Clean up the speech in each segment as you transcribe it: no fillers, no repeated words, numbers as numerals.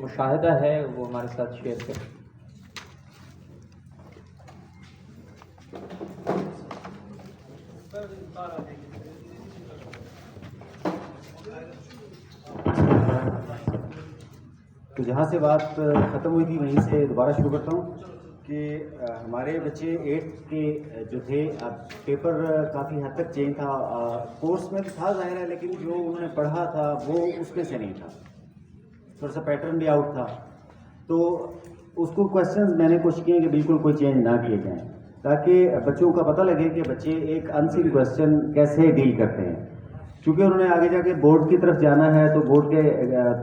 مشاہدہ ہے وہ ہمارے ساتھ شیئر کریں. تو جہاں سے بات ختم ہوئی تھی وہیں سے دوبارہ شروع کرتا ہوں کہ ہمارے بچے 8 کے جو تھے اب پیپر کافی حد تک چینج تھا. کورس میں تو تھا ظاہر ہے، لیکن جو انہوں نے پڑھا تھا وہ اس میں سے نہیں تھا، تھوڑا سا پیٹرن بھی آؤٹ تھا. تو اس کو کوشچنز میں نے کوشش کی کہ بالکل کوئی چینج نہ کیے جائیں، تاکہ بچوں کا پتہ لگے کہ بچے ایک انسین کوشچن کیسے ڈیل کرتے ہیں. چونکہ انہوں نے آگے جا کے بورڈ کی طرف جانا ہے تو بورڈ کے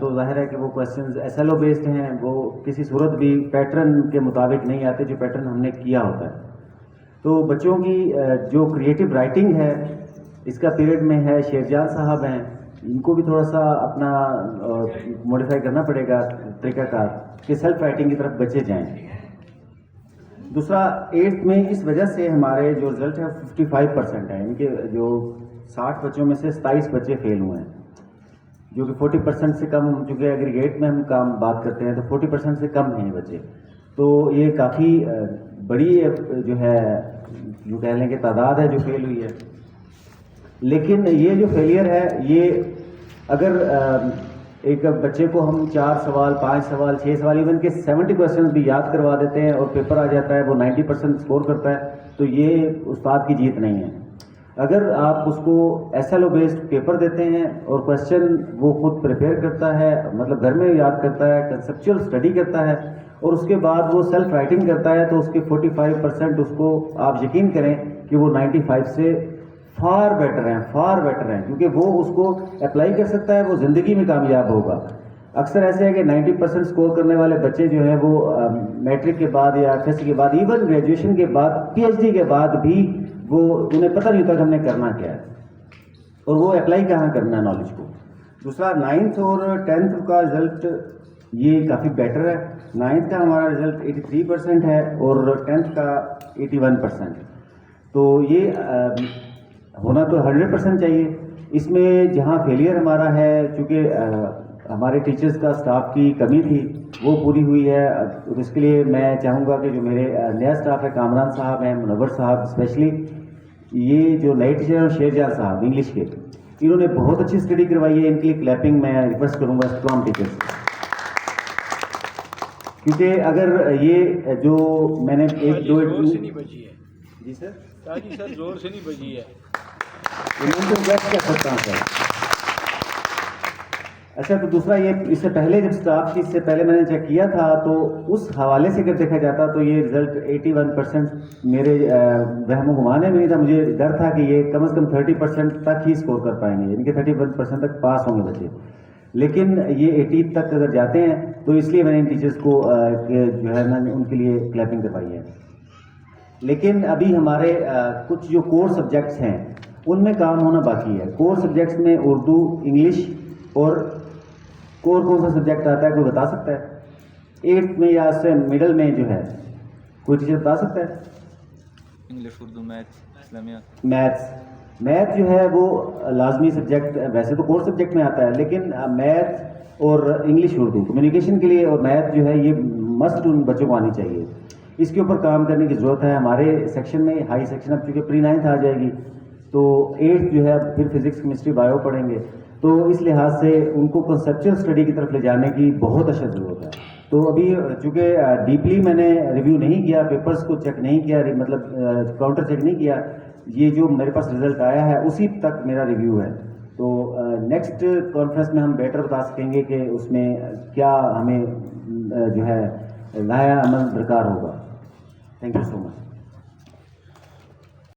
تو ظاہر ہے کہ وہ questions S L O based ہیں، وہ کسی صورت بھی پیٹرن کے مطابق نہیں آتے جو پیٹرن ہم نے کیا ہوتا ہے. تو بچوں کی جو کریٹو رائٹنگ ہے اس کا پیریڈ میں ہے، شیرجان صاحب ہیں، ان کو بھی تھوڑا سا اپنا موڈیفائی کرنا پڑے گا طریقہ کار کہ سیلف رائٹنگ کی طرف بچے جائیں. دوسرا 8 میں اس وجہ سے ہمارے جو رزلٹ ہے 55% ہے، ان کے جو 60 بچوں میں سے 27 بچے فیل ہوئے ہیں، جو کہ 40% سے کم، چونکہ ایگریگیٹ میں ہم بات کرتے ہیں تو 40% سے کم ہیں یہ بچے. تو یہ کافی بڑی جو ہے جو کہہ لیں کہ تعداد ہے جو فیل ہوئی ہے. لیکن یہ جو فیلئر ہے یہ اگر ایک بچے کو ہم 4 سوال 5 سوال 6 سوال ایون کہ 70 کوشچنز بھی یاد کروا دیتے ہیں اور پیپر آ جاتا ہے وہ 90% اسکور کرتا ہے، تو یہ استاد کی جیت نہیں ہے. اگر آپ اس کو S L O based paper دیتے ہیں اور کوشچن وہ خود پریپیئر کرتا ہے، مطلب گھر میں یاد کرتا ہے، کنسیپچل اسٹڈی کرتا ہے اور اس کے بعد وہ سیلف رائٹنگ کرتا ہے، تو اس کے 45% اس کو آپ یقین کریں کہ وہ 95 سے فار بیٹر ہیں کیونکہ وہ اس کو اپلائی کر سکتا ہے، وہ زندگی میں کامیاب ہوگا. اکثر ایسے ہے کہ 90% اسکور کرنے والے بچے جو ہیں وہ میٹرک کے بعد یا ایف ایس سی کے بعد ایون گریجویشن کے بعد پی ایچ ڈی کے بعد بھی وہ انہیں پتہ نہیں ہوتا کہ ہم نے کرنا کیا ہے اور وہ اپلائی کہاں کرنا ہے نالج کو. دوسرا 9th اور 10th کا رزلٹ یہ کافی بیٹر ہے. 9th کا ہمارا رزلٹ 83% ہے اور 10th کا 81%. تو یہ ہونا تو 100% چاہیے. اس میں جہاں فیلئر ہمارا ہے چونکہ ہمارے ٹیچرز کا اسٹاف کی کمی تھی وہ پوری ہوئی ہے. اس کے لیے میں چاہوں گا کہ جو میرے نیا اسٹاف ہے، کامران صاحب ہیں، منور صاحب اسپیشلی، یہ جو نئے ٹیچر ہیں شیرجان صاحب انگلش کے، انہوں نے بہت اچھی اسٹڈی کروائی ہے. ان کے لیے کلیپنگ میں ریکویسٹ کروں گا تمام ٹیچرز، کیونکہ اگر یہ جو میں نے ایک دو جی سر تاجی سر زور سے نہیں بجی ہے، تو بیسٹ کر سکتا ہوں سر. اچھا، تو دوسرا یہ اس سے پہلے جب اسٹاف کی اس سے پہلے میں نے چیک کیا تھا تو اس حوالے سے اگر دیکھا جاتا تو یہ رزلٹ 81% میرے وہم و گمان میں نہیں تھا. مجھے ڈر تھا کہ یہ کم از کم 30% تک ہی اسکور کر پائیں گے، یعنی کہ 31% تک پاس ہوں گے بچے. لیکن یہ 80 تک اگر جاتے ہیں تو اس لیے میں نے ان ٹیچرس کو جو ہے میں نے ان کے لیے کلیپنگ کروائی ہے. لیکن ابھی ہمارے کچھ جو کور سبجیکٹس ہیں ان میں کام ہونا باقی ہے. کور سبجیکٹس میں اردو، انگلش اور کور کون سا سبجیکٹ آتا ہے کوئی بتا سکتا ہے 8th میں یا اس سے مڈل میں جو ہے کوئی ٹیچر بتا سکتا ہے؟ انگلش، اردو، اسلامیات. میتھ جو ہے وہ لازمی سبجیکٹ ویسے تو کور سبجیکٹ میں آتا ہے، لیکن میتھ اور انگلش اردو کمیونیکیشن کے لیے اور میتھ جو ہے یہ مسٹ ان بچوں کو آنی چاہیے. اس کے اوپر کام کرنے کی ضرورت ہے. ہمارے سیکشن میں ہائی سیکشن اب چونکہ پری 9th آ جائے گی تو 8th جو ہے پھر فزکس، کیمسٹری، بایو پڑھیں گے، تو اس لحاظ سے ان کو کنسیپچل اسٹڈی کی طرف لے جانے کی بہت اشد ضرورت ہے. تو ابھی چونکہ ڈیپلی میں نے ریویو نہیں کیا، پیپرز کو چیک نہیں کیا، مطلب کاؤنٹر چیک نہیں کیا، یہ جو میرے پاس رزلٹ آیا ہے اسی تک میرا ریویو ہے. تو نیکسٹ کانفرنس میں ہم بیٹر بتا سکیں گے کہ اس میں کیا ہمیں جو ہے لایا عمل درکار ہوگا. Thank you so much.